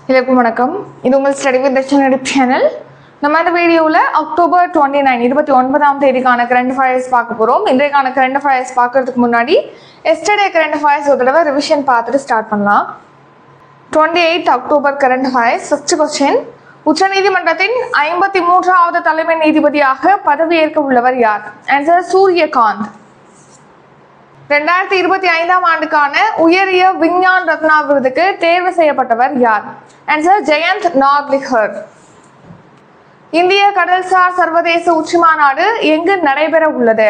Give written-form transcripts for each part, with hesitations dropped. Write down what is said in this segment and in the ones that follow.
எல்லாருக்கும் வணக்கம். இது உங்கள் ஸ்டடி வித் தர்ஷன் சேனல். நம்ம இந்த வீடியோவில் அக்டோபர் 29 தேதிக்கான கரண்ட் அஃபேர்ஸ் பார்க்க போகிறோம். இன்றைக்கான கரண்ட் அஃபேர்ஸ் பார்க்கறதுக்கு முன்னாடி எஸ்டர்டே கரண்ட் அஃபேர்ஸ் ஒரு தடவை ரிவிஷன் பார்த்துட்டு ஸ்டார்ட் பண்ணலாம். 28 October current affairs. First question, உச்சநீதிமன்றத்தின் 53வது தலைமை நீதிபதியாக பதவியேற்க உள்ளவர் யார்? ஆன்சர் சூரியகாந்த். 2025ஆம் ஆண்டுக்கான உயரிய விஞ்ஞான் ரத்னா விருதுக்கு தேர்வு செய்யப்பட்டவர் யார்? ஆன்சர் ஜெயந்த் நார்லிகர். இந்திய கடல்சார் சர்வதேச உச்சி மாநாடு எங்கு நடைபெற உள்ளது?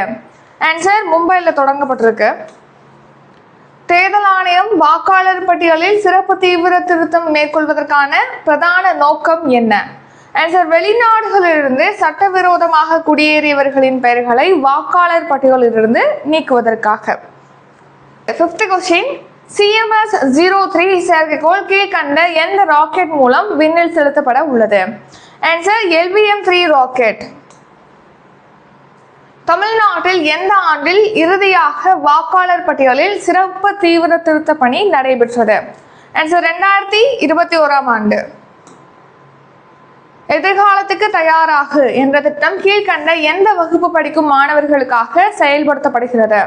ஆன்சர் மும்பையில் தொடங்கப்பட்டிருக்கு. தேர்தல் ஆணையம் வாக்காளர் பட்டியலில் சிறப்பு தீவிர திருத்தம் மேற்கொள்வதற்கான பிரதான நோக்கம் என்ன? ஆன்சர் வெளிநாடுகளிலிருந்து சட்டவிரோதமாக குடியேறியவர்களின் பெயர்களை வாக்காளர் பட்டியலிலிருந்து நீக்குவதற்காக. 5th கொஸ்டின், CMS-03 செயற்கைக்கோள் கீழ்கண்ட எந்த ராக்கெட் மூலம் விண்ணில் செலுத்தப்பட உள்ளது? Answer LVM-3 rocket. தமிழ்நாட்டில் எந்த ஆண்டில் இறுதியாக வாக்காளர் பட்டியலில் சிறப்பு தீவிர திருத்த பணி நடைபெற்றது? ஆன்சர் 2021ஆம் ஆண்டு. எதிர்காலத்துக்கு தயாராகு என்ற திட்டம் கீழ்கண்ட எந்த வகுப்பு படிக்கும் மாணவர்களுக்காக செயல்படுத்தப்படுகிறது?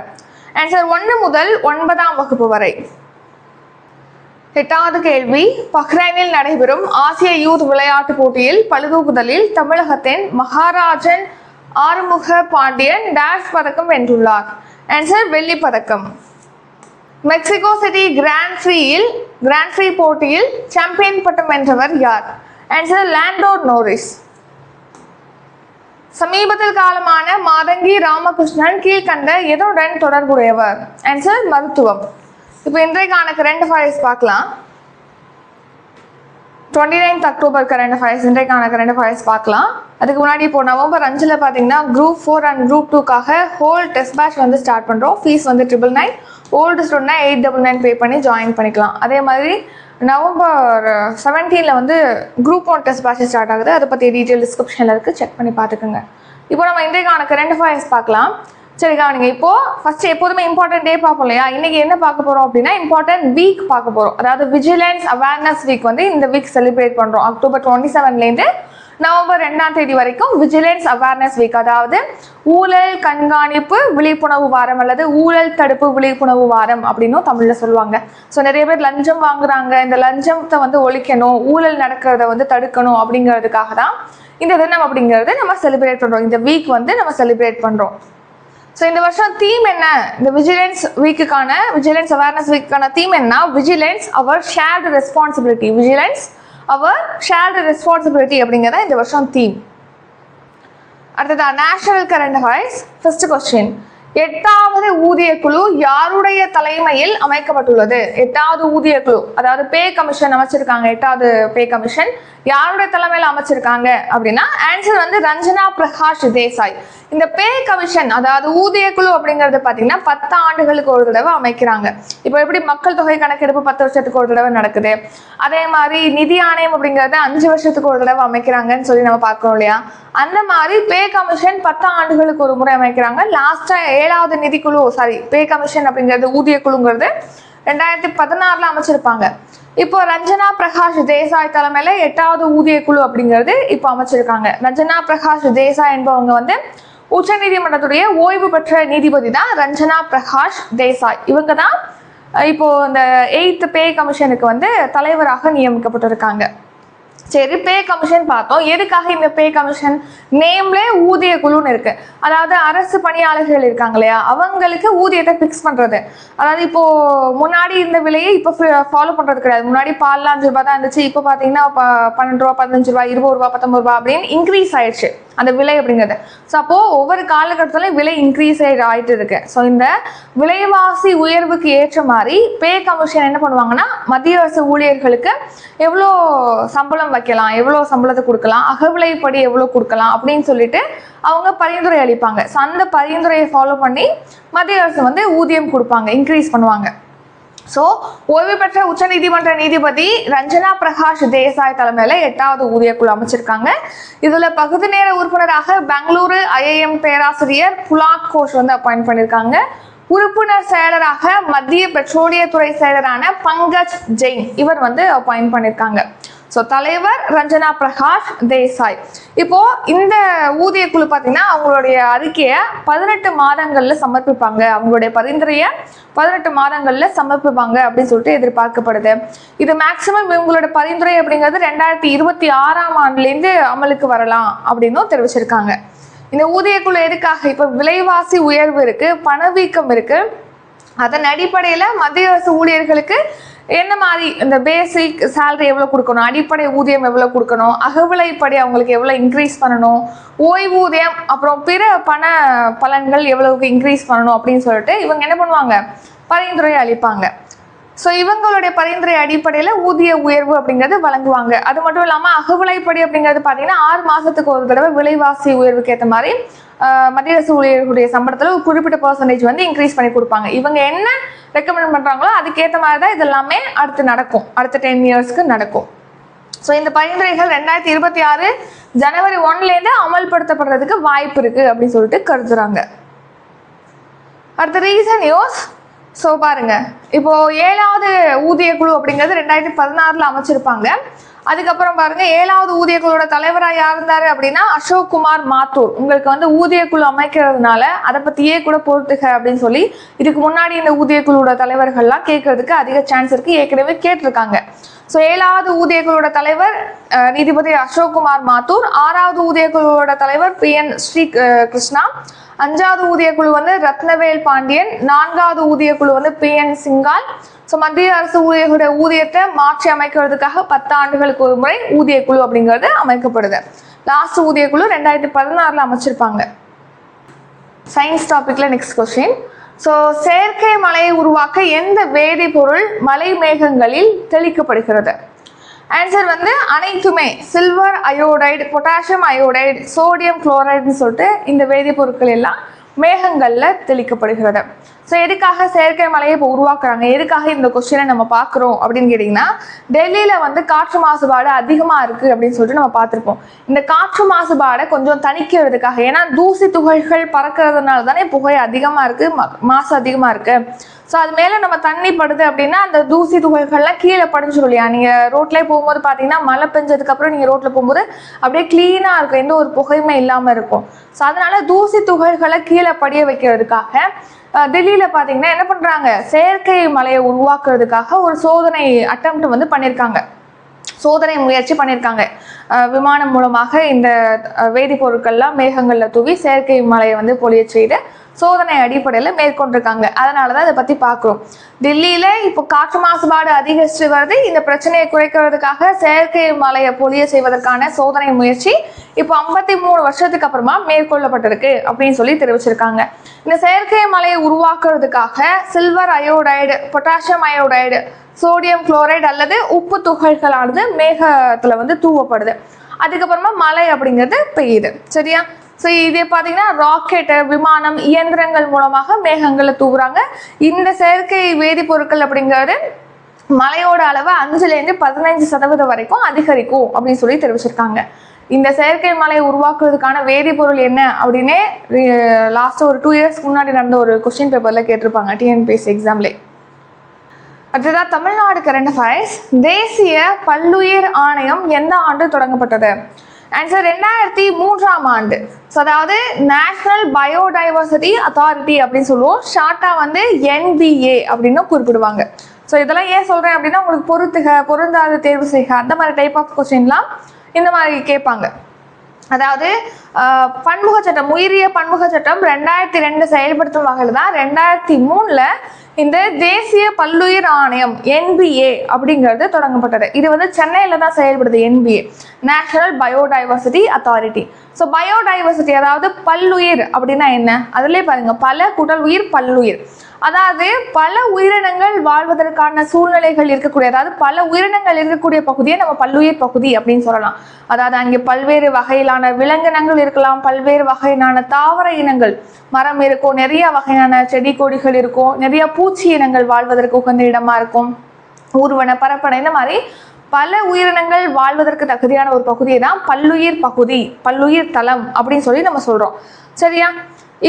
ஆன்சர் 1 முதல் 9ஆம் வகுப்பு வரை. 8வது கேள்வி, பஹ்ரைனில் நடைபெறும் ஆசிய யூத் விளையாட்டு போட்டியில் பளுதூக்குதலில் தமிழகத்தின் மகாராஜன் ஆறுமுக பாண்டியன் டாஷ் பதக்கம் வென்றுள்ளார்? ஆன்சர் வெள்ளி பதக்கம். மெக்சிகோ சிட்டி கிராண்ட் ஃப்ரீ போட்டியில் சாம்பியன் பட்டம் வென்றவர் யார்? Answer Lando Norris. சமீபத்தில் காலமான மாதங்கி ராமகிருஷ்ணன் கீழ்கண்ட எதுடன் தொடர்புடையவர்? ஆன்சர் மருத்துவம். இப்போ இன்றைக்கான கரண்ட் அஃபேர்ஸ் பார்க்கலாம். 29th October current affairs. இன்றைக்கான கரண்ட் அஃபேர்ஸ் பார்க்கலாம். அதுக்கு முன்னாடி இப்போ நவம்பர் 5 பார்த்தீங்கன்னா Group 4 அண்ட் Group 2க்காக ஹோல் டெஸ்ட் பேட்ச் வந்து ஸ்டார்ட் பண்ணுறோம். ஃபீஸ் வந்து 999. ஓல்டு ஸ்டூடெண்ட்னா 899 பே பண்ணி ஜாயின் பண்ணிக்கலாம். அதே மாதிரி நவம்பர் 17 வந்து Group 1 டெஸ்ட் பேட்ச் ஸ்டார்ட் ஆகுது. அதை பற்றி டீட்டெயில் டிஸ்கிரிப்ஷனில் இருக்குது, செக் பண்ணி பார்த்துக்கோங்க. இப்போ நம்ம இன்றைக்கான கரண்ட் அஃபேர்ஸ் பார்க்கலாம். சரி கவனிங்க. இப்போது ஃபஸ்ட்டு எப்போதுமே இம்பார்ட்டன்ட் டே பார்ப்போம் இல்லையா? இன்றைக்கி என்ன பார்க்க போகிறோம் அப்படின்னா இம்பார்ட்டன்ட் வீக் பார்க்க போகிறோம். அதாவது விஜிலன்ஸ் அவேர்னஸ் வீக் வந்து இந்த வீக் செலிப்ரேட் பண்ணுறோம். அக்டோபர் 27லேருந்து நவம்பர் 2ஆம் தேதி வரைக்கும் விஜிலன்ஸ் அவேர்னஸ் வீக், அதாவது ஊழல் கண்காணிப்பு விழிப்புணர்வு வாரம் அல்லது ஊழல் தடுப்பு விழிப்புணர்வு வாரம் அப்படின்னும் தமிழில் சொல்லுவாங்க. ஸோ நிறைய பேர் லஞ்சம் வாங்குறாங்க, இந்த லஞ்சத்தை வந்து ஒழிக்கணும், ஊழல் நடக்கிறத வந்து தடுக்கணும் அப்படிங்கிறதுக்காக தான் இந்த தினம் அப்படிங்கிறது நம்ம செலிப்ரேட் பண்ணுறோம். இந்த வீக் வந்து நம்ம செலிப்ரேட் பண்ணுறோம். ஸோ இந்த வருஷம் தீம் என்ன? இந்த விஜிலன்ஸ் அவேர்னஸ் வீக்குக்கான தீம் என்ன? Vigilance our shared responsibility. Vigilance our shared responsibility அப்படிங்கிறத இந்த வருஷம் தீம். அடுத்ததா national current affairs. First question, 8வது ஊதிய குழு யாருடைய தலைமையில் அமைக்கப்பட்டுள்ளது? 8வது ஊதிய குழு, அதாவது பே கமிஷன் அமைச்சிருக்காங்க. 8வது பே கமிஷன் யாருடைய தலைமையில் அமைச்சிருக்காங்க அப்படின்னா ஆன்சர் வந்து ரஞ்சனா பிரகாஷ் தேசாய். இந்த பே கமிஷன் அதாவது ஊதிய குழு அப்படிங்கிறது பார்த்தீங்கன்னா 10 ஆண்டுகளுக்கு ஒரு தடவை அமைக்கிறாங்க. இப்போ எப்படி மக்கள் தொகை கணக்கெடுப்பு 10 வருஷத்துக்கு ஒரு தடவை நடக்குது, அதே மாதிரி நிதி ஆணையம் அப்படிங்கிறத 5 வருஷத்துக்கு ஒரு தடவை அமைக்கிறாங்கன்னு சொல்லி நம்ம பார்க்கறோம் இல்லையா? அந்த மாதிரி பே கமிஷன் 10 ஆண்டுகளுக்கு ஒரு முறை அமைக்கிறாங்க. லாஸ்டா 7வது நிதிக்குழு பே கமிஷன் அப்படிங்கிறது ஊதிய குழுங்கிறது 2016 அமைச்சிருப்பாங்க. இப்போ ரஞ்சனா பிரகாஷ் தேசாய் தலைமையில 8வது ஊதிய குழு அப்படிங்கிறது இப்போ அமைச்சிருக்காங்க. ரஞ்சனா பிரகாஷ் தேசாய் என்பவங்க வந்து உச்ச நீதிமன்றத்துடைய ஓய்வு பெற்ற நீதிபதி தான் ரஞ்சனா பிரகாஷ் தேசாய். இவங்க தான் இப்போ இந்த 8th பே கமிஷனுக்கு வந்து தலைவராக நியமிக்கப்பட்டிருக்காங்க. சரி, பே கமிஷன் பார்த்தோம். எதுக்காக இந்த பே கமிஷன்? நேம்லே ஊதிய குழுன்னு இருக்கு. அதாவது அரசு பணியாளர்கள் இருக்காங்க இல்லையா, அவங்களுக்கு ஊதியத்தை ஃபிக்ஸ் பண்றது. அதாவது இப்போ முன்னாடி இந்த விலையை இப்போ ஃபாலோ பண்றது கிடையாது. முன்னாடி பால்லாம் 5 ரூபாய் தான் இருந்துச்சு. இப்போ பார்த்தீங்கன்னா 12 ரூபா, 15 ரூபாய், 20 ரூபா, 19 ரூபா அப்படின்னு இன்க்ரீஸ் ஆயிடுச்சு அந்த விலை அப்படிங்கிறது. ஸோ அப்போ ஒவ்வொரு காலகட்டத்திலும் விலை இன்க்ரீஸ் ஆகிட்டு இருக்கு. ஸோ இந்த விலைவாசி உயர்வுக்கு ஏற்ற மாதிரி பே கமிஷன் என்ன பண்ணுவாங்கன்னா மத்திய அரசு ஊழியர்களுக்கு எவ்வளோ சம்பளம் வைக்கலாம், எவ்வளோ சம்பளத்தை கொடுக்கலாம், அகவிலைப்படி எவ்வளோ கொடுக்கலாம் அப்படின்னு சொல்லிட்டு அவங்க பரிந்துரை அளிப்பாங்க. ஸோ அந்த பரிந்துரையை ஃபாலோ பண்ணி மத்திய அரசு வந்து ஊதியம் கொடுப்பாங்க, இன்க்ரீஸ் பண்ணுவாங்க. ஸோ ஓய்வு பெற்ற உச்சநீதிமன்ற நீதிபதி ரஞ்சனா பிரகாஷ் தேசாய் தலைமையில் 8வது ஊதிய குழு அமைச்சிருக்காங்க. இதில் பகுதி நேர உறுப்பினராக பெங்களூரு IIM பேராசிரியர் புலாக் கோஷ் வந்து அப்பாயிண்ட் பண்ணியிருக்காங்க. உறுப்பினர் செயலராக மத்திய பெட்ரோலியத்துறை செயலரான பங்கஜ் ஜெயின் இவர் வந்து அப்பாயிண்ட் பண்ணியிருக்காங்க. ஸோ தலைவர் ரஞ்சனா பிரகாஷ் தேசாய். இப்போ இந்த ஊதிய குழு பார்த்தீங்கன்னா அவங்களுடைய அறிக்கையை 18 மாதங்கள்ல சமர்ப்பிப்பாங்க, அவங்களுடைய பரிந்துரையை 18 மாதங்கள்ல சமர்ப்பிப்பாங்க அப்படின்னு சொல்லிட்டு எதிர்பார்க்கப்படுது. இது மேக்சிமம் இவங்களோட பரிந்துரை அப்படிங்கிறது 2026ஆம் ஆண்டுலேருந்து அமலுக்கு வரலாம் அப்படின்னும் தெரிவிச்சிருக்காங்க. இந்த ஊதிய குழு எதுக்காக? இப்போ விலைவாசி உயர்வு இருக்கு, பணவீக்கம் இருக்கு, அதன் அடிப்படையில் மத்திய அரசு ஊழியர்களுக்கு என்ன மாதிரி இந்த பேசிக் சேலரி எவ்வளோ கொடுக்கணும், அடிப்படை ஊதியம் எவ்வளோ கொடுக்கணும், அகவிலைப்படி அவங்களுக்கு எவ்வளோ இன்க்ரீஸ் பண்ணணும், ஓய்வூதியம் அப்புறம் பிற பண பலன்கள் எவ்வளவுக்கு இன்க்ரீஸ் பண்ணணும் அப்படின்னு சொல்லிட்டு இவங்க என்ன பண்ணுவாங்க, பரிந்துரை அளிப்பாங்க. ஸோ இவங்களுடைய பரிந்துரை அடிப்படையில் ஊதிய உயர்வு அப்படிங்கிறது வழங்குவாங்க. அது மட்டும் இல்லாமல் அகவிலைப்படி அப்படிங்கிறது பார்த்தீங்கன்னா 6 மாதத்துக்கு ஒரு தடவை விலைவாசி உயர்வுக்கு ஏற்ற மாதிரி மத்திய அரசு ஊழியர்களுடைய சம்பளத்தில் ஒரு குறிப்பிட்ட பர்சன்டேஜ் வந்து இன்க்ரீஸ் பண்ணி கொடுப்பாங்க. இவங்க என்ன ரெக்கமெண்ட் பண்ணுறாங்களோ அதுக்கேற்ற மாதிரி தான் இதெல்லாமே அடுத்து நடக்கும், அடுத்த 10 இயர்ஸ்க்கு நடக்கும். ஸோ இந்த பரிந்துரைகள் 2026 ஜனவரி 1லேருந்து அமல்படுத்தப்படுறதுக்கு வாய்ப்பு இருக்குது அப்படின்னு சொல்லிட்டு கருதுறாங்க. அடுத்த ரீசன் நியூஸ். ஸோ பாருங்க, இப்போ 7வது ஊதிய குழு அப்படிங்கிறது 2016 அமைச்சிருப்பாங்க. அதுக்கப்புறம் பாருங்க 7வது ஊதிய குழுவோட தலைவராக யார் இருந்தாரு அப்படின்னா அசோக் குமார் மாத்தூர். உங்களுக்கு வந்து ஊதிய குழு அமைக்கிறதுனால அதை பத்தியே கூட பொறுத்துக அப்படின்னு சொல்லி இதுக்கு முன்னாடி இந்த ஊதிய குழுவோட தலைவர்கள்லாம் கேட்கறதுக்கு அதிக சான்ஸ் இருக்கு, ஏற்கனவே கேட்டிருக்காங்க. ஸோ 7வது ஊதிய குழுவோட தலைவர் நீதிபதி அசோக் குமார் மாத்தூர், 6வது ஊதிய குழுவோட தலைவர் PN ஸ்ரீ கிருஷ்ணா, 5வது ஊதிய குழு வந்து ரத்னவேல் பாண்டியன், 4வது ஊதிய குழு வந்து PN சிங்கால். ஸோ மத்திய அரசு ஊழியர்களுடைய ஊதியத்தை மாற்றி அமைக்கிறதுக்காக 10 ஆண்டுகளுக்கு ஒரு முறை ஊதிய குழு அப்படிங்கிறது அமைக்கப்படுது. லாஸ்ட் ஊதிய குழு 2016 அமைச்சிருப்பாங்க. சயின்ஸ் டாபிக்ல நெக்ஸ்ட் கொஸ்டின். ஸோ செயற்கை மலையை உருவாக்க எந்த வேதிப்பொருள் மலை மேகங்களில் தெளிக்கப்படுகிறது? ஆன்சர் வந்து அனைத்துமே silver iodide, potassium iodide, sodium குளோரைடுன்னு சொல்லிட்டு இந்த வேதிப்பொருட்கள் எல்லாம் மேகங்களில் தெளிக்கப்படுகிறது. ஸோ எதுக்காக செயற்கை மலையை இப்போ உருவாக்குறாங்க, எதுக்காக இந்த கொஸ்டினை நம்ம பார்க்குறோம் அப்படின்னு கேட்டிங்கன்னா, டெல்லியில் வந்து காற்று மாசுபாடு அதிகமாக இருக்குது அப்படின்னு சொல்லிட்டு நம்ம பார்த்துருப்போம். இந்த காற்று மாசுபாடை கொஞ்சம் தணிக்கிறதுக்காக, ஏன்னா தூசி துகள்கள் பறக்கிறதுனால தானே புகை அதிகமாக இருக்குது, மாசு அதிகமாக இருக்குது. ஸோ அது மேலே நம்ம தண்ணி படுது அப்படின்னா அந்த தூசி துகள்கள்லாம் கீழே படிஞ்சிடும் இல்லையா? நீங்கள் ரோட்லேயே போகும்போது பார்த்தீங்கன்னா மழை பெஞ்சதுக்கப்புறம் நீங்கள் ரோட்டில் போகும்போது அப்படியே க்ளீனாக இருக்கும், எந்த ஒரு புகையுமே இல்லாமல் இருக்கும். ஸோ அதனால தூசி துகள்களை கீழே படிய வைக்கிறதுக்காக டெல்லியில் பார்த்தீங்கன்னா என்ன பண்ணுறாங்க, செயற்கை மலையை உருவாக்குறதுக்காக ஒரு சோதனை அட்டெம்ப்ட் வந்து பண்ணியிருக்காங்க, சோதனை முயற்சி பண்ணியிருக்காங்க. விமானம் மூலமாக இந்த வேதிப்பொருட்கள்லாம் மேகங்களில் தூவி செயற்கை மலையை வந்து பொழிய செய்து சோதனை அடிப்படையில் மேற்கொண்டிருக்காங்க. அதனால தான் இதை பற்றி பார்க்குறோம். டெல்லியில் இப்போ காற்று மாசுபாடு அதிகரித்து வருது, இந்த பிரச்சனையை குறைக்கிறதுக்காக செயற்கை மலையை பொழிய செய்வதற்கான சோதனை முயற்சி இப்போ 53 வருஷத்துக்கு அப்புறமா மேற்கொள்ளப்பட்டிருக்கு அப்படின்னு சொல்லி தெரிவிச்சிருக்காங்க. இந்த செயற்கை மலையை உருவாக்குறதுக்காக silver iodide, potassium iodide, sodium chloride அல்லது உப்பு துகள்களானது மேகத்தில் வந்து தூவப்படுது. அதுக்கப்புறமா மழை அப்படிங்கிறது பெய்யுது. சரியா? ஸோ இதே பார்த்தீங்கன்னா ராக்கெட்டு, விமானம், இயந்திரங்கள் மூலமாக மேகங்களை தூவுறாங்க. இந்த செயற்கை வேதிப்பொருட்கள் அப்படிங்கிறது மழையோட அளவை 5லேருந்து 15% வரைக்கும் அதிகரிக்கும் அப்படின்னு சொல்லி தெரிவிச்சிருக்காங்க. இந்த செயற்கை மலையை உருவாக்குறதுக்கான வேதிப்பொருள் என்ன அப்படின்னே லாஸ்ட் ஒரு 2 இயர்ஸ்க்கு முன்னாடி நடந்த ஒரு கொஸ்டின் பேப்பரில் கேட்டிருப்பாங்க TNPSC எக்ஸாம்லே. அடுத்ததாக தமிழ்நாடு கரண்ட் அஃபேர்ஸ். தேசிய பல்லுயிர் ஆணையம் எந்த ஆண்டு தொடங்கப்பட்டது? ஆன்சர் 2003ஆம் ஆண்டு. ஸோ அதாவது நேஷனல் பயோடைவர்சிட்டி அத்தாரிட்டி அப்படின்னு சொல்லுவோம், ஷார்ட்டாக வந்து NBA அப்படின்னு குறிப்பிடுவாங்க. ஸோ இதெல்லாம் ஏன் சொல்கிறேன் அப்படின்னா உங்களுக்கு பொறுத்துக, பொருந்தாத தேர்வு செய்க, அந்த மாதிரி டைப் ஆஃப் கொஸ்டின்லாம் இந்த மாதிரி கேட்பாங்க. அதாவது பன்முக சட்டம், உயிரிய பன்முக சட்டம் 2002 செயல்படுத்தும் வகையில் தான் 2003 இந்த தேசிய பல்லுயிர் ஆணையம் NBA அப்படிங்கிறது தொடங்கப்பட்டது. இது வந்து சென்னையில் தான் செயல்படுது. NBA national biodiversity authority. So biodiversity அதாவது பல்லுயிர் அப்படின்னா என்ன, அதுலேயே பாருங்க பல குடல் உயிர் பல்லுயிர், அதாவது பல உயிரினங்கள் வாழ்வதற்கான சூழ்நிலைகள் இருக்கக்கூடிய, அதாவது பல உயிரினங்கள் இருக்கக்கூடிய பகுதியை நம்ம பல்லுயிர் பகுதி அப்படின்னு சொல்லலாம். அதாவது அங்கே பல்வேறு வகையிலான விலங்கினங்கள் இருக்கலாம், பல்வேறு வகையிலான தாவர இனங்கள், மரம் இருக்கும், நிறைய வகையான செடி கொடிகள் இருக்கும், நிறைய பூச்சி இனங்கள் வாழ்வதற்கு உகந்த இடமா இருக்கும், ஊர்வன, பரப்பன, இந்த மாதிரி பல உயிரினங்கள் வாழ்வதற்கு தகுதியான ஒரு பகுதியை தான் பல்லுயிர் பகுதி, பல்லுயிர் தளம் அப்படின்னு சொல்லி நம்ம சொல்றோம். சரியா?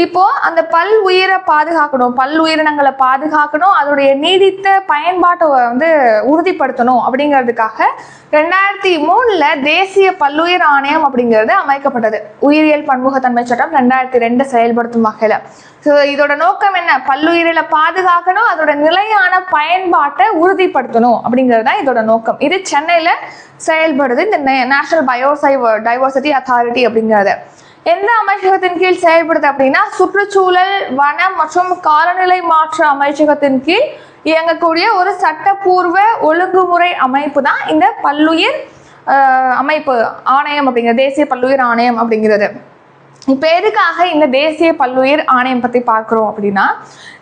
இப்போ அந்த பல் உயிரை பாதுகாக்கணும், பல் உயிரினங்களை பாதுகாக்கணும், அதோடைய நீடித்த பயன்பாட்டை வந்து உறுதிப்படுத்தணும் அப்படிங்கிறதுக்காக 2003 தேசிய பல்லுயிர் ஆணையம் அப்படிங்கிறது அமைக்கப்பட்டது. உயிரியல் பன்முகத்தன்மை சட்டம் 2002 செயல்படுத்தும் வகையில. ஸோ இதோட நோக்கம் என்ன? பல்லுயிரில பாதுகாக்கணும், அதோட நிலையான பயன்பாட்டை உறுதிப்படுத்தணும் அப்படிங்கிறது தான் இதோட நோக்கம். இது சென்னையில செயல்படுது இந்த நேஷனல் பயோடைவர்சிட்டி அத்தாரிட்டி அப்படிங்கிறது. எந்த அமைச்சகத்தின் கீழ் செயல்படுது அப்படின்னா சுற்றுச்சூழல், வனம் மற்றும் காலநிலை மாற்ற அமைச்சகத்தின் கீழ் இயங்கக்கூடிய ஒரு சட்டப்பூர்வ ஒழுங்குமுறை அமைப்பு தான் இந்த பல்லுயிர் அமைப்பு ஆணையம் அப்படிங்கிறது, தேசிய பல்லுயிர் ஆணையம் அப்படிங்கிறது. இப்போ எதுக்காக இந்த தேசிய பல்லுயிர் ஆணையம் பற்றி பார்க்குறோம் அப்படின்னா,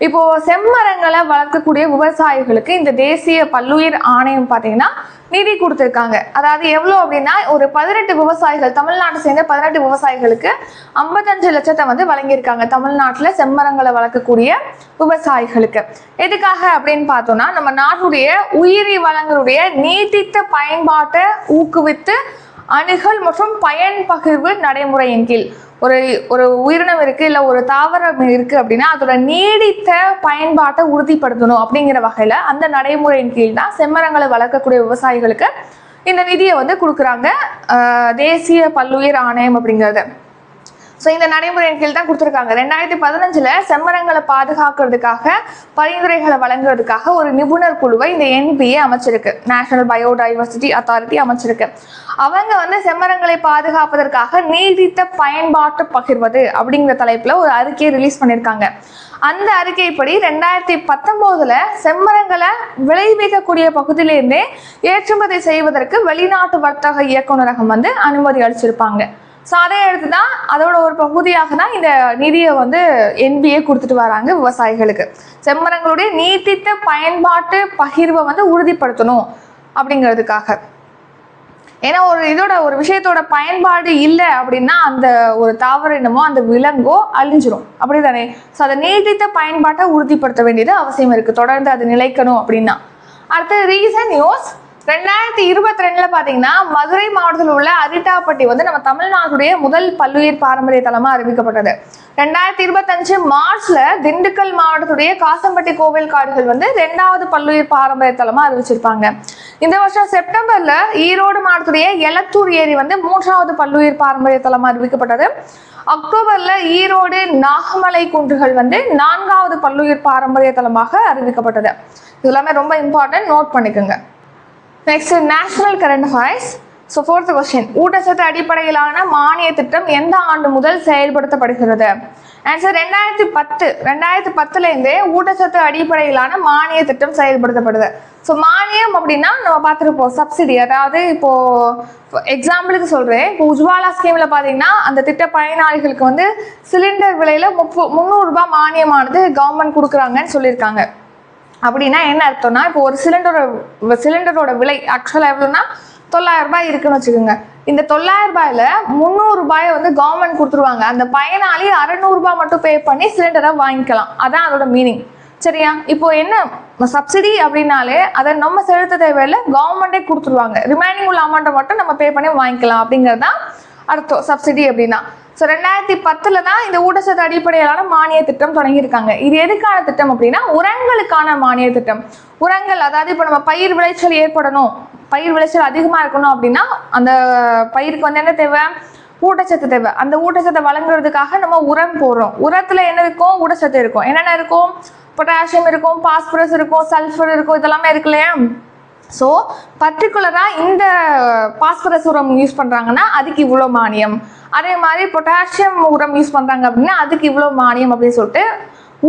இப்போ செம்மரங்களை வளர்க்கக்கூடிய விவசாயிகளுக்கு இந்த தேசிய பல்லுயிர் ஆணையம் பார்த்தீங்கன்னா நிதி கொடுத்துருக்காங்க. அதாவது எவ்வளோ அப்படின்னா ஒரு 18 விவசாயிகள், தமிழ்நாட்டை சேர்ந்த 18 விவசாயிகளுக்கு 55 லட்சத்தை வந்து வழங்கியிருக்காங்க தமிழ்நாட்டில் செம்மரங்களை வளர்க்கக்கூடிய விவசாயிகளுக்கு. எதுக்காக அப்படின்னு பார்த்தோம்னா, நம்ம நாட்டுடைய உயிரி வளங்களுடைய நீட்டித்த பயன்பாட்டை ஊக்குவித்து அணுகல் மற்றும் பயன் பகிர்வு நடைமுறையின் கீழ் ஒரு உயிரினம் இருக்கு, இல்லை ஒரு தாவரம் இருக்கு அப்படின்னா அதோட நீடித்த பயன்பாட்டை உறுதிப்படுத்தணும் அப்படிங்கிற வகையில அந்த நடைமுறையின் கீழ் தான் செம்மரங்களை வளர்க்கக்கூடிய விவசாயிகளுக்கு இந்த நிதியை வந்து கொடுக்குறாங்க தேசிய பல்லுயிர் ஆணையம் அப்படிங்கிறது. ஸோ இந்த நடைமுறையின் கீழ் தான் கொடுத்துருக்காங்க. 2015 செம்மரங்களை பாதுகாக்கிறதுக்காக பரிந்துரைகளை வழங்குறதுக்காக ஒரு நிபுணர் குழுவை இந்த NBA அமைச்சிருக்கு, நேஷனல் பயோடைவர்சிட்டி அத்தாரிட்டி அமைச்சிருக்கு. அவங்க வந்து செம்மரங்களை பாதுகாப்பதற்காக நீடித்த பயன்பாட்டு பகிர்வது அப்படிங்கிற தலைப்புல ஒரு அறிக்கையை ரிலீஸ் பண்ணியிருக்காங்க. அந்த அறிக்கைப்படி 2019 செம்மரங்களை விளைவிக்கக்கூடிய பகுதியிலேருந்தே ஏற்றுமதி செய்வதற்கு வெளிநாட்டு வர்த்தக இயக்குநரகம் வந்து அனுமதி அளிச்சிருப்பாங்க. ஸோ அதை எடுத்து தான் அதோட ஒரு பகுதியாக தான் இந்த நிதியை வந்து NBA கொடுத்துட்டு வராங்க விவசாயிகளுக்கு. செம்மரங்களுடைய நீட்டித்த பயன்பாட்டு பகிர்வை வந்து உறுதிப்படுத்தணும் அப்படிங்கிறதுக்காக. ஏன்னா இதோட ஒரு விஷயத்தோட பயன்பாடு இல்லை அப்படின்னா அந்த ஒரு தாவரமோ அந்த விலங்கோ அழிஞ்சிரும், அப்படிதானே? ஸோ அதை நீட்டித்த பயன்பாட்டை உறுதிப்படுத்த வேண்டியது அவசியம் இருக்கு, தொடர்ந்து அது நிலைக்கணும் அப்படின்னா. அடுத்து ரீசன்ட் நியூஸ் 2022 பார்த்தீங்கன்னா மதுரை மாவட்டத்தில் உள்ள அரிட்டாப்பட்டி வந்து நம்ம தமிழ்நாட்டுடைய முதல் பல்லுயிர் பாரம்பரிய தலமாக அறிவிக்கப்பட்டது. 2025 மார்ச்ல திண்டுக்கல் மாவட்டத்துடைய காசம்பட்டி கோவில் காடுகள் வந்து 2வது பல்லுயிர் பாரம்பரிய தலமாக அறிவிச்சிருப்பாங்க. இந்த வருஷம் செப்டம்பர்ல ஈரோடு மாவட்டத்துடைய எலத்தூர் ஏரி வந்து 3வது பல்லுயிர் பாரம்பரிய தலமாக அறிவிக்கப்பட்டது. அக்டோபர்ல ஈரோடு நாகமலை குன்றுகள் வந்து 4வது பல்லுயிர் பாரம்பரிய தலமாக அறிவிக்கப்பட்டது. இது எல்லாமே ரொம்ப இம்பார்ட்டன்ட், நோட் பண்ணிக்கோங்க. Next national current affairs. So 4th question, ஊட்டச்சத்து அடிப்படையிலான மானிய திட்டம் எந்த ஆண்டு முதல் செயல்படுத்தப்படுகிறது? ஆன்சர் 2010 ஊட்டச்சத்து அடிப்படையிலான மானிய திட்டம் செயல்படுத்தப்படுது. ஸோ மானியம் அப்படின்னா நம்ம பார்த்துருப்போம் சப்சிடி, அதாவது இப்போ எக்ஸாம்பிளுக்கு சொல்றேன், இப்போ உஜ்வாலா ஸ்கீம்ல பாத்தீங்கன்னா அந்த திட்ட பயனாளிகளுக்கு வந்து சிலிண்டர் விலையில 300 ரூபாய் மானியமானது கவர்மெண்ட் கொடுக்குறாங்கன்னு சொல்லியிருக்காங்க. அப்படின்னா என்ன அர்த்தம்னா, இப்போ ஒரு சிலிண்டரோட விலை ஆக்சுவலாக எவ்வளோன்னா 900 ரூபாய் இருக்குன்னு வச்சுக்கோங்க. இந்த 900 ரூபாயில 300 ரூபாயை வந்து கவர்மெண்ட் கொடுத்துருவாங்க. அந்த பயனாளி 600 ரூபாய் மட்டும் பே பண்ணி சிலிண்டரை வாங்கிக்கலாம். அதான் அதோட மீனிங், சரியா? இப்போ என்ன சப்சிடி அப்படின்னாலே அதை நம்ம செலுத்த தேவையில்லை, கவர்மெண்டே கொடுத்துருவாங்க. ரிமைனிங் உள்ள அமௌண்ட்டை மட்டும் நம்ம பே பண்ணி வாங்கிக்கலாம் அப்படிங்கிறது தான் அர்த்தம் சப்சிடி அப்படின்னா. ஸோ 2010 தான் இந்த ஊட்டச்சத்து அடிப்படையிலான மானிய திட்டம் தொடங்கியிருக்காங்க. இது எதுக்கான திட்டம் அப்படின்னா உரங்களுக்கான மானிய திட்டம். உரங்கள், அதாவது இப்போ நம்ம பயிர் விளைச்சல் ஏற்படணும், பயிர் விளைச்சல் அதிகமாக இருக்கணும் அப்படின்னா அந்த பயிருக்கு வந்து என்ன தேவை? ஊட்டச்சத்து தேவை. அந்த ஊட்டச்சத்தை வழங்குறதுக்காக நம்ம உரம் போடுறோம். உரத்தில் என்ன இருக்கும்? ஊட்டச்சத்து இருக்கும். என்னென்ன இருக்கும்? பொட்டாசியம் இருக்கும், பாஸ்பரஸ் இருக்கும், சல்ஃபர் இருக்கும், இதெல்லாமே இருக்கு இல்லையா? ஸோ பர்டிகுலராக இந்த பாஸ்பரஸ் உரம் யூஸ் பண்ணுறாங்கன்னா அதுக்கு இவ்வளோ மானியம், அதே மாதிரி பொட்டாசியம் உரம் யூஸ் பண்ணுறாங்க அப்படின்னா அதுக்கு இவ்வளோ மானியம் அப்படின்னு சொல்லிட்டு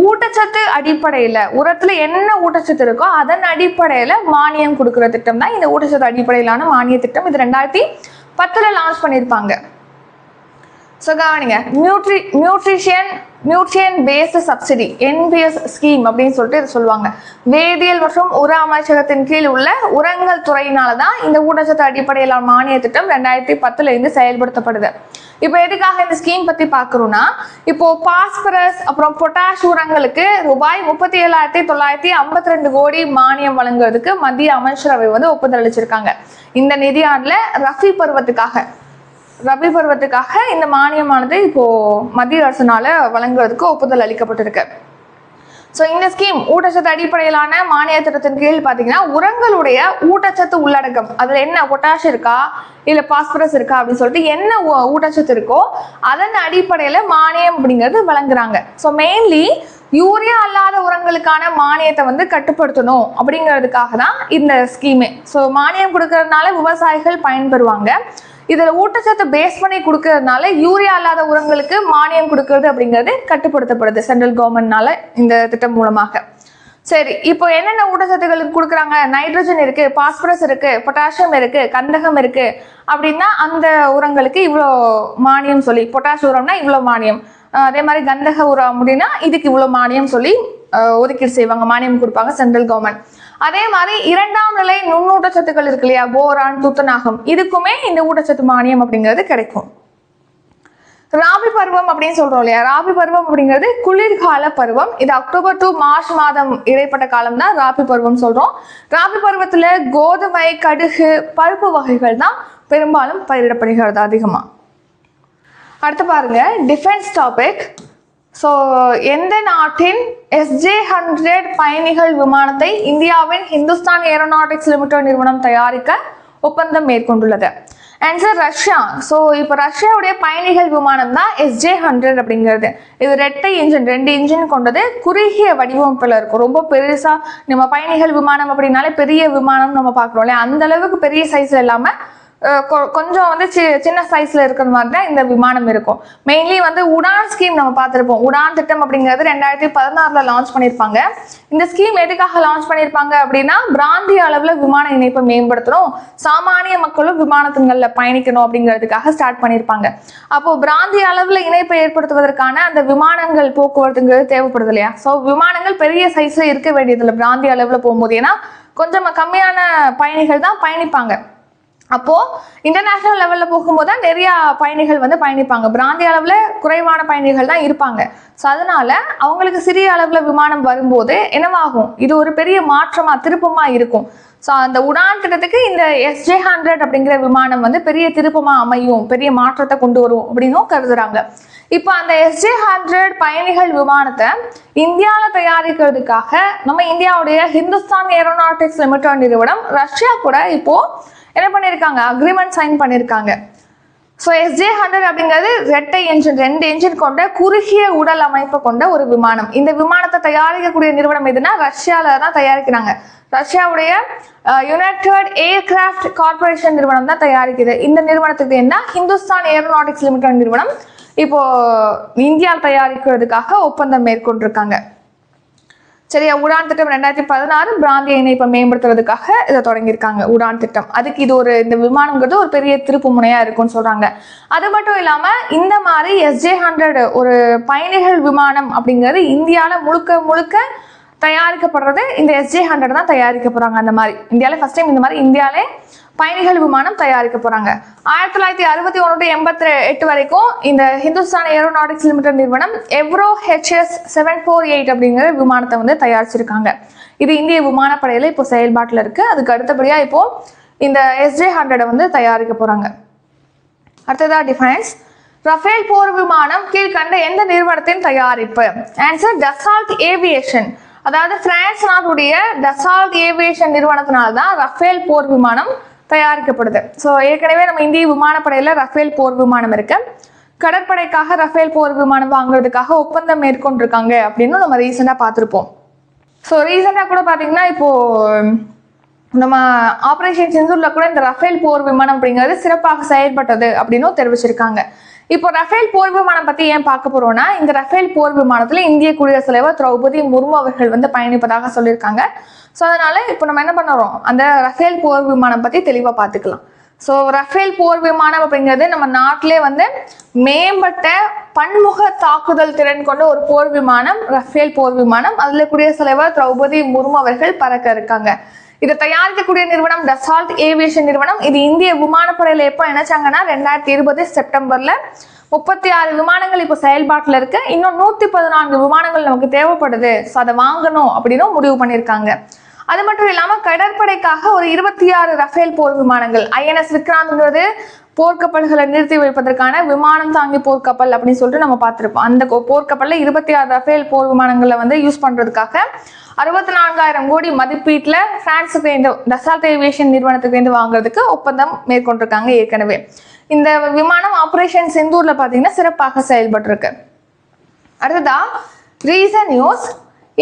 ஊட்டச்சத்து அடிப்படையில் உரத்தில் என்ன ஊட்டச்சத்து இருக்கோ அதன் அடிப்படையில் மானியம் கொடுக்குற திட்டம் தான் இந்த ஊட்டச்சத்து அடிப்படையிலான மானிய திட்டம். இது 2010 லான்ச் பண்ணியிருப்பாங்க. ஸோ கவனிங்க, nutrition based subsidy NBS scheme அப்படின்னு சொல்லிட்டு இது சொல்லுவாங்க. வேதியியல் மற்றும் உர அமைச்சகத்தின் கீழ் உள்ள உரங்கள் துறையினால தான் இந்த ஊட்டச்சத்து அடிப்படையிலான மானிய திட்டம் 2010 செயல்படுத்தப்படுது. இப்போ எதுக்காக இந்த ஸ்கீம் பற்றி பார்க்குறோன்னா, இப்போ பாஸ்பரஸ் அப்புறம் பொட்டாஷ் உரங்களுக்கு ரூபாய் 37,952 கோடி மானியம் வழங்குறதுக்கு மத்திய அமைச்சரவை வந்து ஒப்புதல் அளிச்சிருக்காங்க இந்த நிதியாண்டில் ரஃபி பருவத்துக்காக. ரபி பருவத்துக்காக இந்த மானியமானது இப்போ மத்திய அரசுனால வழங்குவதற்கு ஒப்புதல் அளிக்கப்பட்டிருக்கு. ஸோ இந்த ஸ்கீம் ஊட்டச்சத்து அடிப்படையிலான மானிய திட்டத்தின் கீழ் பார்த்தீங்கன்னா உரங்களுடைய ஊட்டச்சத்து உள்ளடக்கம் அதில் என்ன பொட்டாஷ் இருக்கா இல்லை பாஸ்பரஸ் இருக்கா அப்படின்னு சொல்லிட்டு என்ன ஊட்டச்சத்து இருக்கோ அதன் அடிப்படையில் மானியம் அப்படிங்கிறது வழங்குறாங்க. ஸோ மெயின்லி யூரியா அல்லாத உரங்களுக்கான மானியத்தை வந்து கட்டுப்படுத்தணும் அப்படிங்கிறதுக்காக தான் இந்த ஸ்கீமே. ஸோ மானியம் கொடுக்கறதுனால விவசாயிகள் பயன்பெறுவாங்க. இதில் ஊட்டச்சத்து பேஸ் பண்ணி கொடுக்கறதுனால யூரியா அல்லாத உரங்களுக்கு மானியம் கொடுக்கறது அப்படிங்கிறது கட்டுப்படுத்தப்படுது சென்ட்ரல் கவர்மெண்ட்னால இந்த திட்டம் மூலமாக. சரி, இப்போ என்னென்ன ஊட்டச்சத்துக்களுக்கு கொடுக்குறாங்க? நைட்ரஜன் இருக்கு, பாஸ்பரஸ் இருக்கு, பொட்டாசியம் இருக்கு, கந்தகம் இருக்கு அப்படின்னா அந்த உரங்களுக்கு இவ்வளோ மானியம் சொல்லி, பொட்டாஷ் உரம்னா இவ்வளோ மானியம், அதே மாதிரி கந்தக உரம் அப்படின்னா இதுக்கு இவ்வளோ மானியம் சொல்லி ஒதுக்கீடு செய்வாங்க, மானியம் கொடுப்பாங்க சென்ட்ரல் கவர்மெண்ட். அதே மாதிரி 2ஆம் நிலை நுண்ணூட்டச்சத்துக்கள் இருக்கு இல்லையா, போரான், துத்தநாகம், இதுக்குமே இந்த ஊட்டச்சத்து மானியம் அப்படிங்கிறது கிடைக்கும். ராபி பருவம் அப்படின்னு சொல்றோம் இல்லையா, ராபி பருவம் அப்படிங்கிறது குளிர்கால பருவம். இது அக்டோபர் டு மார்ச் மாதம் இடைப்பட்ட காலம் தான் ராபி பருவம் சொல்றோம். ராபி பருவத்துல கோதுமை, கடுகு, பருப்பு வகைகள் தான் பெரும்பாலும் பயிரிடப்படுகிறது அதிகமா. அடுத்து பாருங்க டிஃபென்ஸ் டாபிக். ஸோ எந்த நாட்டின் SJ-100 பயணிகள் விமானத்தை இந்தியாவின் ஹிந்துஸ்தான் ஏரோநாட்டிக்ஸ் லிமிடெட் நிறுவனம் தயாரிக்க ஒப்பந்தம் மேற்கொண்டுள்ளது? Answer Russia. ஸோ இப்போ ரஷ்யாவுடைய பயணிகள் விமானம் தான் SJ-100 அப்படிங்கிறது. இது ரெட்டை இன்ஜின், 2 இன்ஜின் கொண்டது, குறுகிய வடிவமைப்பில் இருக்கும். ரொம்ப பெருசா நம்ம பயணிகள் விமானம் அப்படின்னாலே பெரிய விமானம் நம்ம பார்க்குறோம் இல்லையா, அந்த அளவுக்கு பெரிய சைஸ் இல்லாமல் கொஞ்சம் வந்து சின்ன சைஸ்ல இருக்கிற மாதிரி தான் இந்த விமானம் இருக்கும். மெயின்லி வந்து உடான் ஸ்கீம் நம்ம பார்த்துருப்போம். உடான் திட்டம் அப்படிங்கிறது 2016 லான்ச் பண்ணியிருப்பாங்க. இந்த ஸ்கீம் எதுக்காக லான்ச் பண்ணியிருப்பாங்க அப்படின்னா பிராந்திய அளவில் விமான இணைப்பை மேம்படுத்தணும், சாமானிய மக்களும் விமானத்துங்களில் பயணிக்கணும் அப்படிங்கிறதுக்காக ஸ்டார்ட் பண்ணியிருப்பாங்க. அப்போ பிராந்திய அளவில் இணைப்பை ஏற்படுத்துவதற்கான அந்த விமானங்கள் போக்குவரத்துங்கிறது தேவைப்படுது இல்லையா. ஸோ விமானங்கள் பெரிய சைஸ்ல இருக்க வேண்டியதில்லை பிராந்திய அளவில் போகும்போது, ஏன்னா கொஞ்சம் கம்மியான பயணிகள் தான் பயணிப்பாங்க. அப்போ இன்டர்நேஷனல் லெவல்ல போகும்போது தான் நிறைய பயணிகள் வந்து பயணிப்பாங்க, பிராந்திய அளவுல குறைவான பயணிகள் தான் இருப்பாங்க. ஸோ அதனால அவங்களுக்கு சிறிய அளவுல விமானம் வரும்போது என்னவாகும், இது ஒரு பெரிய மாற்றமா திருப்பமா இருக்கும். ஸோ அந்த உடான் திட்டத்துக்கு இந்த SJ-100 அப்படிங்கிற விமானம் வந்து பெரிய திருப்பமா அமையும், பெரிய மாற்றத்தை கொண்டு வரும் அப்படின்னும் கருதுறாங்க. இப்போ அந்த SJ-100 பயணிகள் விமானத்தை இந்தியாவில் தயாரிக்கிறதுக்காக நம்ம இந்தியாவுடைய ஹிந்துஸ்தான் ஏரோநாட்டிக்ஸ் லிமிடெட் நிறுவனம் ரஷ்யா கூட இப்போ என்ன பண்ணியிருக்காங்க, அக்ரிமெண்ட் சைன் பண்ணியிருக்காங்க. ஸோ SJ-100 அப்படிங்கிறது ரெட்டை இன்ஜின், 2 இன்ஜின் கொண்ட குறுகிய உடல் அமைப்பை கொண்ட ஒரு விமானம். இந்த விமானத்தை தயாரிக்கக்கூடிய நிறுவனம் எதுனா ரஷ்யாவில் தான் தயாரிக்கிறாங்க. ரஷ்யாவுடைய யுனைடெட் ஏர்கிராஃப்ட் கார்பரேஷன் நிறுவனம் தான் தயாரிக்குது. இந்த நிறுவனத்துக்கு என்ன ஹிந்துஸ்தான் ஏரோநாட்டிக்ஸ் லிமிடெட் நிறுவனம் இப்போ இந்தியாவில் தயாரிக்கிறதுக்காக ஒப்பந்தம் மேற்கொண்டிருக்காங்க. சரியா, உடான் திட்டம் 2016 பிராந்திய இணைப்பை மேம்படுத்துறதுக்காக இதை தொடங்கியிருக்காங்க உடான் திட்டம். அதுக்கு இது இந்த விமானங்கிறது ஒரு பெரிய திருப்பு முனையா இருக்கும்னு சொல்றாங்க. அது மட்டும் இல்லாம இந்த மாதிரி SJ-100 ஒரு பயணிகள் விமானம் அப்படிங்கிறது இந்தியாவில் முழுக்க முழுக்க தயாரிக்கப்படுறது இந்த SJ-100 தான் தயாரிக்க போறாங்க. அந்த மாதிரி இந்தியாவில ஃபர்ஸ்ட் டைம் இந்த மாதிரி இந்தியாவிலே பயணிகள் விமானம் தயாரிக்க போறாங்க. 1961 to 88 வரைக்கும் இந்த ஹிந்துஸ்தான் ஏரோநாட்டிக்ஸ் லிமிடெட் நிறுவனம் எவ்ரோ HS-748 அப்படிங்கிற விமானத்தை வந்து தயாரிச்சிருக்காங்க. இது இந்திய விமானப்படையில இப்போ செயல்பாட்டில் இருக்கு. அதுக்கு அடுத்தபடியா இப்போ இந்த SJ-100 வந்து தயாரிக்க போறாங்க. அடுத்ததா டிஃபென்ஸ். ரஃபேல் போர் விமானம் கீழ்கண்ட எந்த நிறுவனத்தின் தயாரிப்பு? Answer Dassault aviation. அதாவது பிரான்ஸ் நாட்டுடைய டசால்ட் ஏவியேஷன் நிறுவனத்தினால்தான் ரஃபேல் போர் விமானம் தயாரிக்கப்படுது. ஸோ ஏற்கனவே நம்ம இந்திய விமானப்படையில ரஃபேல் போர் விமானம் இருக்கு. கடற்படைக்காக ரஃபேல் போர் விமானம் வாங்குறதுக்காக ஒப்பந்தம் மேற்கொண்டிருக்காங்க அப்படின்னு நம்ம ரீசெண்டாக பார்த்துருப்போம். ஸோ ரீசெண்டாக கூட பார்த்தீங்கன்னா இப்போ நம்ம ஆப்ரேஷன் சிந்தூர்ல கூட இந்த ரஃபேல் போர் விமானம் அப்படிங்கிறது சிறப்பாக செயல்பட்டது அப்படின்னு தெரிவிச்சிருக்காங்க. இப்போ ரஃபேல் போர் விமானம் பத்தி ஏன் பார்க்க போறோம்னா, இந்த ரஃபேல் போர் விமானத்துல இந்திய குடியரசுத் தலைவர் திரௌபதி முர்மு அவர்கள் வந்து பயணிப்பதாக சொல்லியிருக்காங்க. ஸோ அதனால இப்போ நம்ம என்ன பண்ணுறோம், அந்த ரஃபேல் போர் விமானம் பத்தி தெளிவா பார்த்துக்கலாம். ஸோ ரஃபேல் போர் விமானம் அப்படிங்கிறது நம்ம நாட்டிலே வந்து மேம்பட்ட பன்முக தாக்குதல் திறன் கொண்ட ஒரு போர் விமானம் ரஃபேல் போர் விமானம். அதுல குடியரசுத் தலைவர் திரௌபதி முர்மு அவர்கள் பறக்க இருக்காங்க. இதை தயாரிக்கக்கூடிய நிறுவனம் டசால்ட் ஏவியேஷன் நிறுவனம். இது இந்திய விமானப்படையில எப்போ இணைச்சாங்கன்னா 2020 செப்டம்பர்ல 36 விமானங்கள் இப்போ செயல்பாட்டில் இருக்கு. இன்னும் 114 விமானங்கள் நமக்கு தேவைப்படுது, ஸோ அதை வாங்கணும் அப்படின்னு முடிவு பண்ணியிருக்காங்க. அது மட்டும் இல்லாமல் கடற்படைக்காக ஒரு 26 ரஃபேல் போர் விமானங்கள், INS விக்ராந்த்ங்கிறது போர்க்கப்பல்களை நிறுத்தி வைப்பதற்கான விமானம் தாங்கி போர்க்கப்பல் அப்படின்னு சொல்லிட்டு நம்ம பார்த்துருப்போம். அந்த போர்க்கப்பல்ல 26 ரஃபேல் போர் விமானங்களை வந்து யூஸ் பண்றதுக்காக 64,000 கோடி மதிப்பீட்டில் பிரான்ஸுக்கு இந்த டசால்ட் ஏவியேஷன் நிறுவனத்துக்கு வாங்குறதுக்கு ஒப்பந்தம் மேற்கொண்டிருக்காங்க ஏற்கனவே. இந்த விமானம் ஆபரேஷன் சிந்தூர்ல பார்த்தீங்கன்னா சிறப்பாக செயல்பட்டிருக்கு. அடுத்ததா ரீசன் நியூஸ்.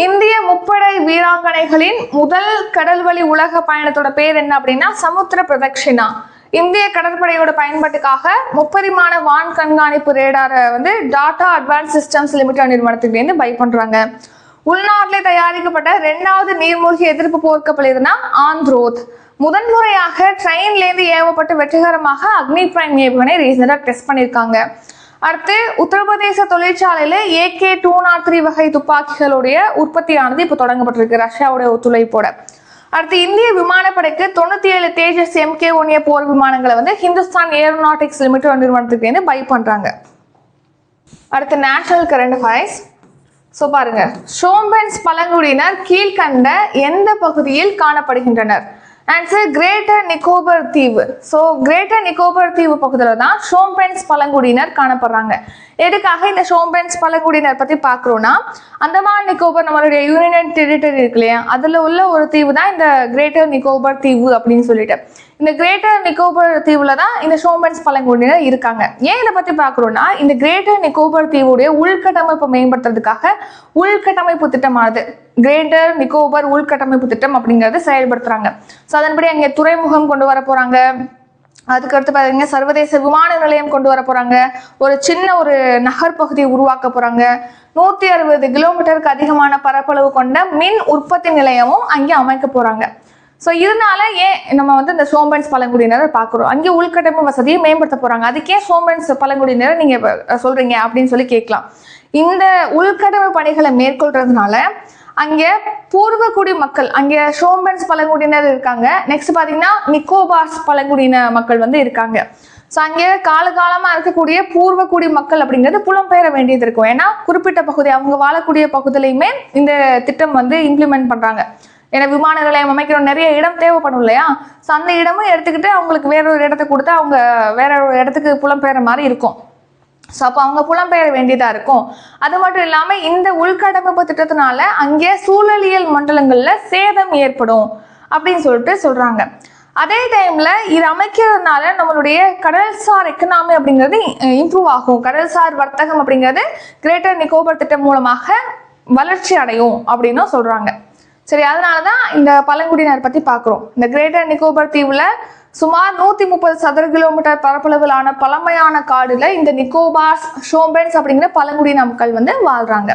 இந்திய முப்படை வீராங்கனைகளின் முதல் கடல்வழி உலக பயணத்தோட பேர் என்ன அப்படின்னா சமுத்திர பிரதட்சிணா. இந்திய கடற்படையோட பயன்பாட்டுக்காக முப்பரிமாண வான் கண்காணிப்பு ரேடாரை வந்து டாடா அட்வான்ஸ் சிஸ்டம்ஸ் லிமிடெட் நிறுவனத்துக்கு பை பண்றாங்க. உள்நாட்டிலே தயாரிக்கப்பட்ட 2வது நீர்மூழ்கி எதிர்ப்பு போர்க்கப்பல் எதுனா ஆந்த்ரோத். முதன்முறையாக ட்ரெயின்லேருந்து ஏவப்பட்டு வெற்றிகரமாக அக்னி பிரைம் ஏவுகணை ரீசெண்டாக டெஸ்ட் பண்ணியிருக்காங்க. அடுத்து உத்தரப்பிரதேச தொழிற்சாலையில AK-203 வகை துப்பாக்கிகளுடைய உற்பத்தியானது இப்போ தொடங்கப்பட்டிருக்கு ரஷ்யாவுடைய ஒத்துழைப்போட. அடுத்து இந்திய விமானப்படைக்கு 97 தேஜஸ் MK-1A போர் விமானங்களை வந்து ஹிந்துஸ்தான் ஏரோநாட்டிக்ஸ் லிமிடெட் நிறுவனத்துக்கு பை பண்றாங்க. அடுத்து நேஷனல் கரண்ட் அஃபேர்ஸ். ஸோ பாருங்க, ஷோம்பென்ஸ் பழங்குடியினர் கீழ்கண்ட எந்த பகுதியில் காணப்படுகின்றனர்? ஆன்சர் கிரேட்டர் நிக்கோபர் தீவு. ஸோ கிரேட்டர் நிக்கோபர் தீவு பகுதியில் தான் ஷோம்பென்ஸ் பழங்குடியினர் காணப்படுறாங்க. எதுக்காக இந்த ஷோம்பென்ஸ் பழங்குடியினர் பற்றி பார்க்குறோன்னா, அந்தமான் நிக்கோபர் நம்மளுடைய யூனியன் டெரிட்டரி இருக்கு இல்லையா, அதில் உள்ள ஒரு தீவு தான் இந்த கிரேட்டர் நிக்கோபர் தீவு அப்படின்னு சொல்லிட்டு. இந்த கிரேட்டர் நிக்கோபர் தீவுல தான் இந்த ஷோம்பென்ஸ் பழங்குடியினர் இருக்காங்க. ஏன் இதை பற்றி பார்க்குறோன்னா, இந்த கிரேட்டர் நிக்கோபர் தீவுடைய உள்கட்டமைப்பை மேம்படுத்துறதுக்காக உள்கட்டமைப்பு திட்டமானது கிரேட்டர் நிக்கோபர் உள்கட்டமைப்பு திட்டம் அப்படிங்கிறது செயல்படுத்துறாங்க. ஸோ அதன்படி அங்கே துறைமுகம் கொண்டு வர போறாங்க. அதுக்கடுத்து பார்த்தீங்கன்னா சர்வதேச விமான நிலையம் கொண்டு வர போறாங்க. ஒரு சின்ன ஒரு நகர் பகுதியை உருவாக்க போறாங்க. 160 கிலோமீட்டருக்கு அதிகமான பரப்பளவு கொண்ட மின் உற்பத்தி நிலையமும் அங்கே அமைக்க போறாங்க. ஸோ இதனால ஏன் நம்ம வந்து இந்த ஷோம்பென்ஸ் பழங்குடியினரை பார்க்குறோம், அங்கே உள்கட்டமைப்பு வசதியை மேம்படுத்த போறாங்க. அதுக்கே ஷோம்பென்ஸ் பழங்குடியினரை நீங்க சொல்றீங்க அப்படின்னு சொல்லி கேட்கலாம். இந்த உள்கட்டமைப்பு பணிகளை மேற்கொள்றதுனால அங்கே பூர்வக்குடி மக்கள், அங்கே ஷோம்பென்ஸ் பழங்குடியினர் இருக்காங்க. நெக்ஸ்ட் பார்த்தீங்கன்னா நிக்கோபார்ஸ் பழங்குடியின மக்கள் வந்து இருக்காங்க. ஸோ அங்கே காலகாலமாக இருக்கக்கூடிய பூர்வக்குடி மக்கள் அப்படிங்கிறது புலம்பெயர வேண்டியது இருக்கும். ஏன்னா குறிப்பிட்ட பகுதி அவங்க வாழக்கூடிய பகுதியிலையுமே இந்த திட்டம் வந்து இம்ப்ளிமெண்ட் பண்ணுறாங்க. ஏன்னா விமான நிலையம் அமைக்கணும், நிறைய இடம் தேவைப்படும் இல்லையா. ஸோ அந்த இடமும் எடுத்துக்கிட்டு அவங்களுக்கு வேற ஒரு இடத்த கொடுத்து அவங்க வேற ஒரு இடத்துக்கு புலம்பெயர மாதிரி இருக்கும். ஸோ அப்போ அவங்க புலம்பெயர வேண்டியதாக இருக்கும். அது மட்டும் இல்லாமல் இந்த உள்கட்டமைப்பு திட்டத்தினால அங்கே சூழலியல் மண்டலங்களில் சேதம் ஏற்படும் அப்படின்னு சொல்லிட்டு சொல்கிறாங்க. அதே டைமில் இது அமைக்கிறதுனால நம்மளுடைய கடல்சார் எக்கனாமி அப்படிங்கிறது இம்ப்ரூவ் ஆகும். கடல்சார் வர்த்தகம் அப்படிங்கிறது கிரேட்டர் நிக்கோபர் திட்டம் மூலமாக வளர்ச்சி அடையும் அப்படின்னும் சொல்கிறாங்க. சரி, அதனால தான் இந்த பழங்குடியினர் பற்றி பார்க்குறோம். இந்த கிரேட்டர் நிக்கோபர் தீவில் சுமார் 130 சதுர கிலோமீட்டர் பரப்பளவிலான பழமையான காடுல இந்த நிக்கோபார்ஸ் ஷோம்பென்ஸ் அப்படிங்கிற பழங்குடியின மக்கள் வந்து வாழ்றாங்க.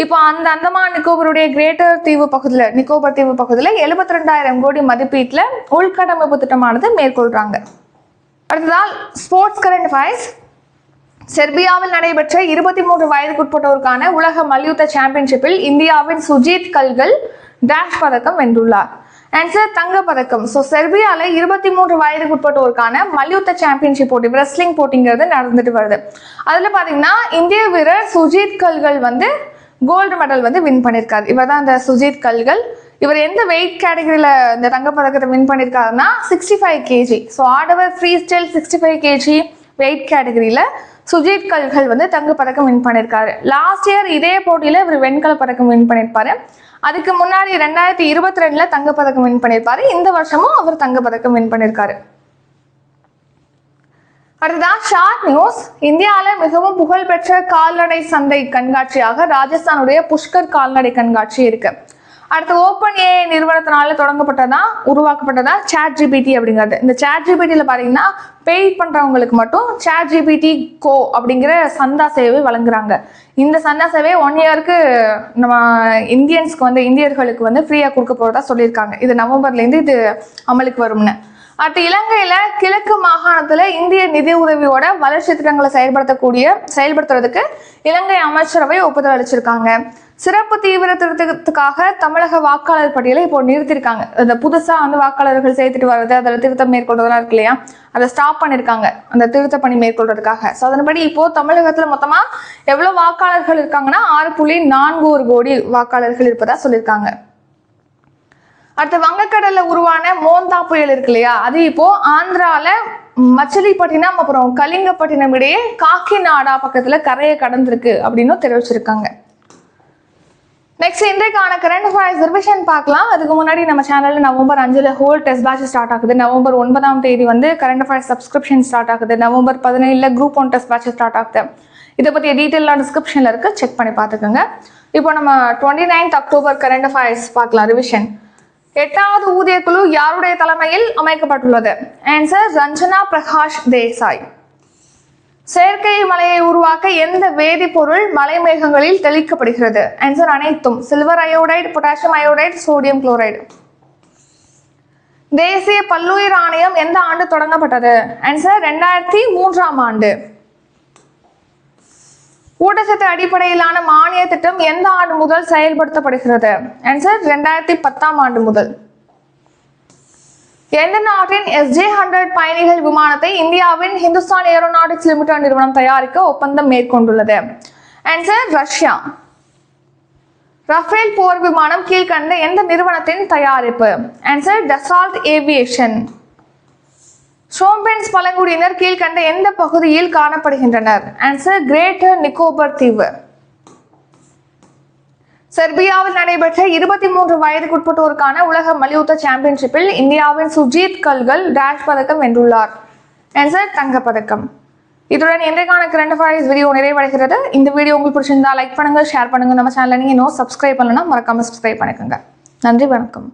இப்போ அந்த அந்தமான் நிக்கோபருடைய கிரேட்டர் தீவு பகுதியில், நிக்கோபர் தீவு பகுதியில் 72,000 கோடி மதிப்பீட்டில் உள்கட்டமைப்பு திட்டமானது மேற்கொள்றாங்க. அடுத்ததால் ஸ்போர்ட்ஸ் கரண்ட் அஃபேர்ஸ். செர்பியாவில் நடைபெற்ற 23 வயதுக்குட்பட்டோருக்கான உலக மல்யுத்த சாம்பியன்ஷிப்பில் இந்தியாவின் சுஜித் கல்கல் டேஷ் பதக்கம் வென்றுள்ளார். ஆன்சர் தங்கப்பதக்கம். ஸோ செர்பியாவில் 23 வயதுக்குட்பட்டோருக்கான மல்யுத்த சாம்பியன்ஷிப் போட்டி, ரெஸ்லிங் போட்டிங்கிறது நடந்துட்டு வருது. அதில் பார்த்தீங்கன்னா இந்திய வீரர் சுஜித் கல்கல் வந்து கோல்டு மெடல் வந்து வின் பண்ணியிருக்காரு. இவர் தான் இந்த சுஜித் கல்கல். இவர் எந்த வெயிட் கேட்டகரியில் இந்த தங்கப்பதக்கத்தை வின் பண்ணியிருக்காருன்னா 65 kg. ஸோ ஆடவர் ஃப்ரீ ஸ்டைல் 65 kg வெயிட் கேட்டகரியில் சுஜித் கல்கல் வந்து தங்கப்பதக்கம் வின் பண்ணியிருக்காரு. லாஸ்ட் இயர் இதே போட்டியில் இவர் வெண்கல பதக்கம் வின் பண்ணியிருப்பாரு. அதுக்கு முன்னாடி 2022 தங்கப்பதக்கம் வின் பண்ணியிருப்பாரு. இந்த வருஷமும் அவர் தங்கப்பதக்கம் வின் பண்ணியிருக்காரு. அடுத்ததான் ஷார்ட் நியூஸ். இந்தியாவில் மிகவும் புகழ்பெற்ற கால்நடை சந்தை கண்காட்சியாக ராஜஸ்தானுடைய புஷ்கர் கால்நடை கண்காட்சி இருக்கு. அடுத்து OpenAI நிறுவனத்தினால உருவாக்கப்பட்டதா ChatGPT அப்படிங்கிறது. இந்த ChatGPTல பார்த்தீங்கன்னா பெய்ட் பண்ணுறவங்களுக்கு மட்டும் ChatGPT Go அப்படிங்கிற சந்தா சேவை வழங்குறாங்க. இந்த சந்தா சேவை 1 இயருக்கு நம்ம இந்தியர்களுக்கு வந்து ஃப்ரீயாக கொடுக்க போகிறதா சொல்லியிருக்காங்க. இது நவம்பர்லேருந்து இது அமலுக்கு வரும்னு. அடுத்து இலங்கையில கிழக்கு மாகாணத்துல இந்திய நிதி உதவியோட வளர்ச்சி திட்டங்களை செயல்படுத்துறதுக்கு இலங்கை அமைச்சரவை ஒப்புதல் அளிச்சிருக்காங்க. சிறப்பு தீவிர திருத்தத்துக்காக தமிழக வாக்காளர் பட்டியலை இப்போ நிறுத்திருக்காங்க. அந்த புதுசா வந்து வாக்காளர்கள் சேர்த்துட்டு வர்றது, அதில் திருத்தம் மேற்கொள்றதெல்லாம் இருக்கு இல்லையா, அதை ஸ்டாப் பண்ணிருக்காங்க அந்த திருத்த பணி மேற்கொள்றதுக்காக. ஸோ அதன்படி இப்போ தமிழகத்துல மொத்தமா எவ்வளவு வாக்காளர்கள் இருக்காங்கன்னா 6.41 கோடி வாக்காளர்கள் இருப்பதா சொல்லியிருக்காங்க. அடுத்து வங்கக்கடல்ல உருவான மோந்தா புயல் இருக்கு இல்லையா, அது இப்போ ஆந்திரால மச்சிலிப்பட்டினம் அப்புறம் கலிங்கப்பட்டினம் இடையே காக்கிநாடா பக்கத்துல கரையை கடந்திருக்கு அப்படின்னு தெரிவிச்சிருக்காங்க. நெக்ஸ்ட் இன்றைக்கான கரண்ட் அஃபேர்ஸ் ரிவிஷன் பார்க்கலாம். அதுக்கு முன்னாடி நம்ம சேனல்ல November 5 whole test batch start ஆகுது. நவம்பர் 9 வந்து கரண்ட் அஃபேர்ஸ் சப்ஸ்கிரிப்ஷன் ஸ்டார்ட் ஆகுது. November 17 group 1 test batch start ஆகுது. இதை பற்றிய டீட்டெயிலாக டிஸ்கிரிப்ஷனில் இருக்குது, செக் பண்ணி பார்த்துக்கோங்க. இப்போ நம்ம 29 அக்டோபர் கரண்ட் அஃபேர்ஸ் பார்க்கலாம். ரிவிஷன். 8வது ஊதிய குழு யாருடைய தலைமையில் அமைக்கப்பட்டுள்ளது? ஆன்சர் ரஞ்சனா பிரகாஷ் தேசாய். செயற்கை மலையை உருவாக்க எந்த வேதிப்பொருள் மலை மேகங்களில் தெளிக்கப்படுகிறது? ஆன்சர் அனைத்தும். Silver iodide, potassium iodide, sodium chloride. தேசிய பல்லுயிர் ஆணையம் எந்த ஆண்டு தொடங்கப்பட்டது? ஆன்சர் 2003ஆம் ஆண்டு. ஊட்டச்சத்து அடிப்படையிலான மானிய திட்டம் எந்த ஆண்டு முதல் செயல்படுத்தப்படுகிறது? ஆன்சர் 2010ஆம் ஆண்டு முதல். எந்த நாட்டின் SJ-100 பயணிகள் விமானத்தை இந்தியாவின் ஹிந்துஸ்தான் ஏரோநாட்டிக்ஸ் லிமிடெட் நிறுவனம் தயாரிக்க ஒப்பந்தம் மேற்கொண்டுள்ளது? Answer Russia. ரஃபேல் போர் விமானம் கீழ்கண்ட எந்த நிறுவனத்தின் தயாரிப்பு? Answer Dassault aviation. ஷோம்பென்ஸ் பழங்குடியினர் கீழ்கண்ட எந்த பகுதியில் காணப்படுகின்றனர்? ஆன்சர் கிரேட்டர் நிக்கோபர் தீவு. செர்பியாவில் நடைபெற்ற 23 வயதுக்குட்பட்டோருக்கான உலக மல்யுத்த சாம்பியன்ஷிப்பில் இந்தியாவின் சுஜித் கல்கல் டேஷ் பதக்கம் வென்றுள்ளார்? ஆன்சர் தங்கப்பதக்கம். இதுடன் இன்றைக்கான கரண்ட் அஃபேர்ஸ் வீடியோ நிறைவடைகிறது. இந்த வீடியோ உங்களுக்கு பிடிச்சிருந்தா லைக் பண்ணுங்க, ஷேர் பண்ணுங்க. நம்ம சேனலை நீங்க இன்னும் சப்ஸ்கிரைப் பண்ணலன்னா மறக்காம சப்ஸ்கிரைப் பண்ணிக்கோங்க. நன்றி, வணக்கம்.